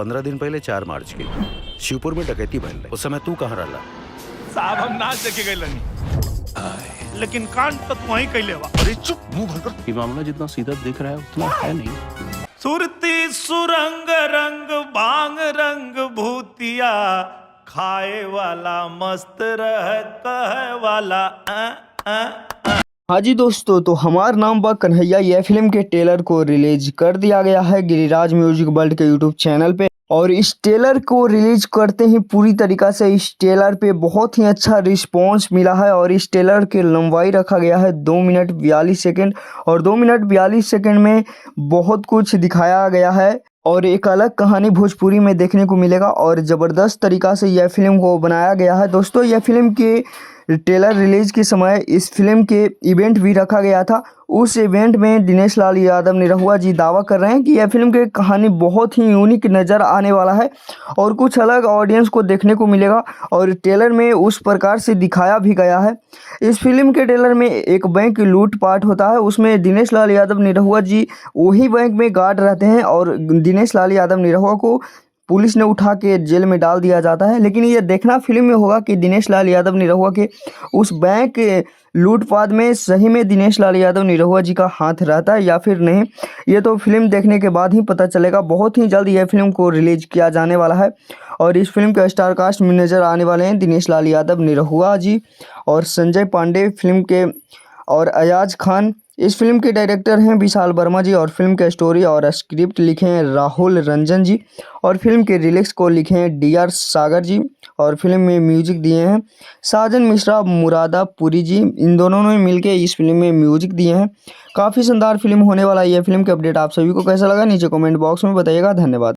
15 दिन पहले 4 मार्च की शिवपुर में डकैती भइल रहे। उस समय तू कहाँ रहला? साहब हम नाच देखे गए लनी, लेकिन कांड तो तू वहीं कैले बा। अरे चुप, मुंह भर कर। ये मामला जितना सीधा दिख रहा है उतना है नहीं। सुरती सुरंग रंग भांग रंग भूतिया, खाए वाला मस्त रह कहे वाला हाँ जी दोस्तों, तो हमार नाम बा कन्हैया। यह फिल्म के ट्रेलर को रिलीज कर दिया गया है गिरिराज म्यूजिक वर्ल्ड के यूट्यूब चैनल पे। और इस ट्रेलर को रिलीज करते ही पूरी तरीका से इस ट्रेलर पे बहुत ही अच्छा रिस्पांस मिला है। और इस ट्रेलर की लंबाई रखा गया है 2 मिनट 42 सेकंड। और 2 मिनट 42 सेकंड में बहुत कुछ दिखाया गया है और एक अलग कहानी भोजपुरी में देखने को मिलेगा। और ज़बरदस्त तरीका से यह फिल्म को बनाया गया है। दोस्तों, यह फिल्म के ट्रेलर रिलीज के समय इस फिल्म के इवेंट भी रखा गया था। उस इवेंट में दिनेश लाल यादव निरहुआ जी दावा कर रहे हैं कि यह फिल्म की कहानी बहुत ही यूनिक नज़र आने वाला है और कुछ अलग ऑडियंस को देखने को मिलेगा। और ट्रेलर में उस प्रकार से दिखाया भी गया है। इस फिल्म के ट्रेलर में एक बैंक लूटपाट होता है, उसमें दिनेश लाल यादव निरहुआ जी वही बैंक में गार्ड रहते हैं और दिनेश लाल यादव निरहुआ को पुलिस ने उठा के जेल में डाल दिया जाता है। लेकिन ये देखना फिल्म में होगा कि दिनेश लाल यादव निरहुआ के उस बैंक लूटपाट में सही में दिनेश लाल यादव निरहुआ जी का हाथ रहता है या फिर नहीं। ये तो फिल्म देखने के बाद ही पता चलेगा। बहुत ही जल्द यह फिल्म को रिलीज किया जाने वाला है। और इस फिल्म के स्टार कास्ट में नज़र आने वाले हैं दिनेश लाल यादव निरहुआ जी और संजय पांडे फिल्म के, और अयाज खान। इस फिल्म के डायरेक्टर हैं विशाल वर्मा जी। और फिल्म के स्टोरी और स्क्रिप्ट लिखे हैं राहुल रंजन जी। और फिल्म के रिलिक्स को लिखे हैं DR सागर जी। और फिल्म में म्यूजिक दिए हैं साजन मिश्रा, मुरादापुरी जी। इन दोनों ने मिलकर इस फिल्म में म्यूजिक दिए हैं। काफ़ी शानदार फिल्म होने वाला है। यह फिल्म के अपडेट आप सभी को कैसा लगा नीचे कमेंट बॉक्स में बताइएगा। धन्यवाद।